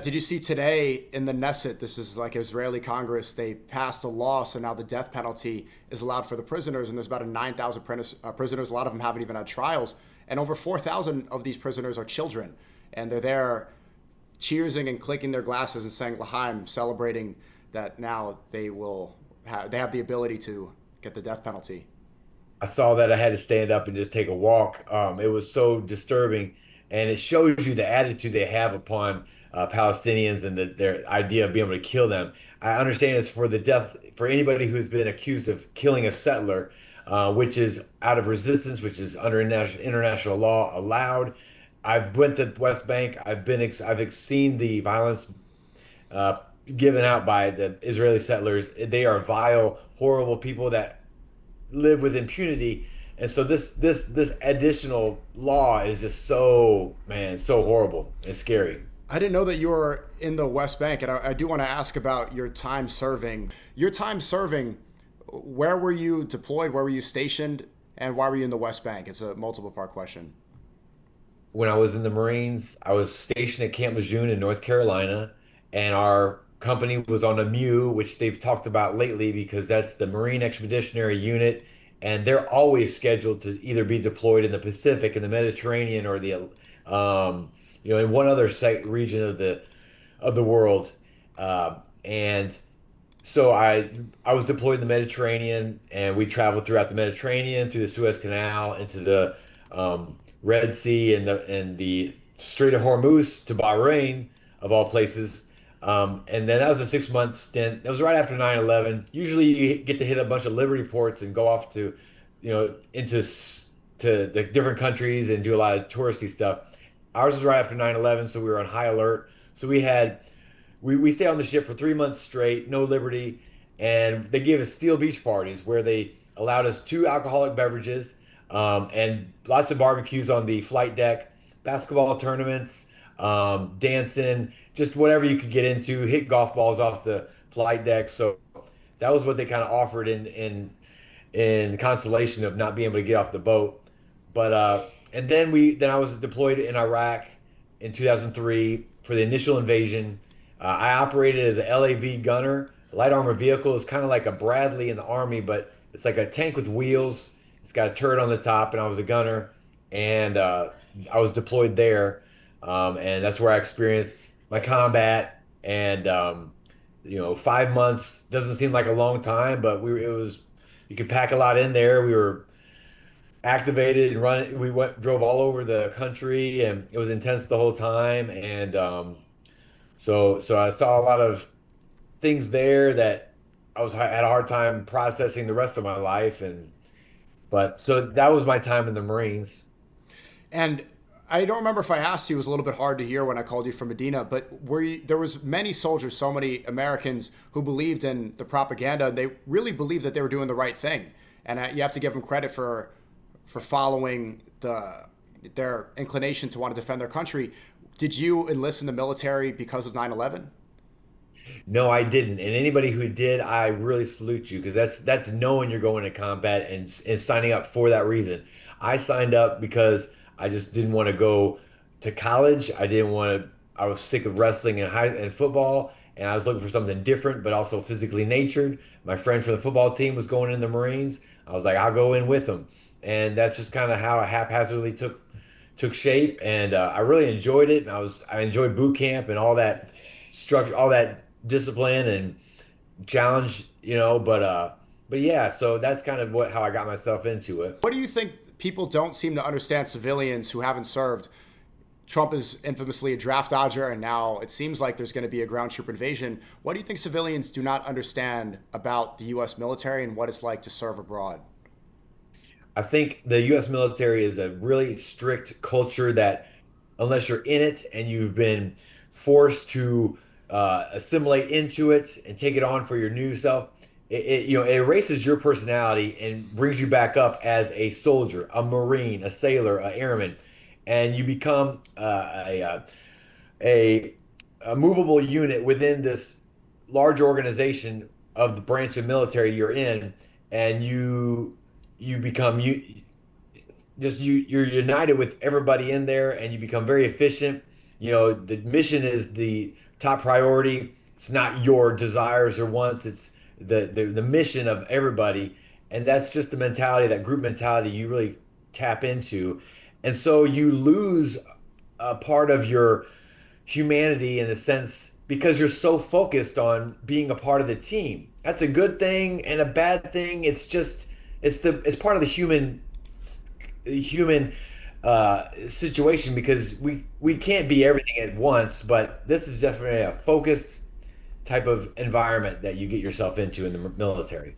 Did you see today in the Knesset, this is like Israeli Congress, they passed a law, so now the death penalty is allowed for the prisoners, and there's about 9,000 prisoners. A lot of them haven't even had trials, and over 4,000 of these prisoners are children, and they're there cheersing and clicking their glasses and saying L'chaim, celebrating that now they have the ability to get the death penalty. I saw that I had to stand up and just take a walk. It was so disturbing, and it shows you the attitude they have upon Palestinians and their idea of being able to kill them. I understand it's for the death for anybody who's been accused of killing a settler, which is out of resistance, which is under international law allowed. I've went to West Bank. I've seen the violence uh, given out by the Israeli settlers. They are vile, horrible people that live with impunity. And so this additional law is just so, man, so horrible and scary. I didn't know that you were in the West Bank, and I do want to ask about your time serving. Your time serving, where were you deployed? Where were you stationed? And why were you in the West Bank? It's a multiple part question. When I was in the Marines, I was stationed at Camp Lejeune in North Carolina, and our company was on a MEU, which they've talked about lately because that's the Marine Expeditionary Unit, and they're always scheduled to either be deployed in the Pacific, in the Mediterranean, or in one other site region of the world. And so I was deployed in the Mediterranean, and we traveled throughout the Mediterranean, through the Suez Canal, into the Red Sea and the Strait of Hormuz to Bahrain, of all places. And then that was a 6 month stint. That was right after 9/11. Usually you get to hit a bunch of Liberty ports and go off to, to the different countries and do a lot of touristy stuff. Ours was right after 9/11, so we were on high alert. So we stayed on the ship for 3 months straight, no Liberty, and they gave us steel beach parties where they allowed us two alcoholic beverages, and lots of barbecues on the flight deck, basketball tournaments, dancing, just whatever you could get into, hit golf balls off the flight deck. So that was what they kind of offered in consolation of not being able to get off the boat. But and then I was deployed in Iraq in 2003 for the initial invasion. I operated as a LAV gunner. Light armor vehicle is kind of like a Bradley in the Army, but it's like a tank with wheels. It's got a turret on the top, and I was a gunner, and I was deployed there, and that's where I experienced my combat. And 5 months doesn't seem like a long time, but it was, you could pack a lot in there. We were activated and running. We drove all over the country, and it was intense the whole time. And so I saw a lot of things there that I had a hard time processing the rest of my life. But so that was my time in the Marines. And I don't remember if I asked you. It was a little bit hard to hear when I called you from Medina. But there was many soldiers, so many Americans who believed in the propaganda, and they really believed that they were doing the right thing. And you have to give them credit for following their inclination to want to defend their country. Did you enlist in the military because of 9/11? No, I didn't. And anybody who did, I really salute you, because that's knowing you're going to combat and signing up for that reason. I signed up because I just didn't want to go to college. I didn't want to. I was sick of wrestling and football, and I was looking for something different, but also physically natured. My friend from the football team was going in the Marines. I was like, I'll go in with him, and that's just kind of how it haphazardly took shape. And I really enjoyed it. And I enjoyed boot camp and all that structure, all that discipline and challenge, but yeah, so that's kind of how I got myself into it. What do you think people don't seem to understand, civilians who haven't served? Trump is infamously a draft dodger, and now it seems like there's going to be a ground troop invasion. What do you think civilians do not understand about the U.S. military and what it's like to serve abroad? I think the US military is a really strict culture that, unless you're in it and you've been forced to assimilate into it and take it on for your new self, it erases your personality and brings you back up as a soldier, a Marine, a sailor, a airman, and you become a movable unit within this large organization of the branch of military you're in, and you become you're united with everybody in there, and you become very efficient. The mission is the top priority. It's not your desires or wants. It's the mission of everybody. And that's just the mentality, that group mentality you really tap into. And so you lose a part of your humanity in a sense because you're so focused on being a part of the team. That's a good thing and a bad thing. It's part of the human situation because we can't be everything at once, but this is definitely a focused type of environment that you get yourself into in the military.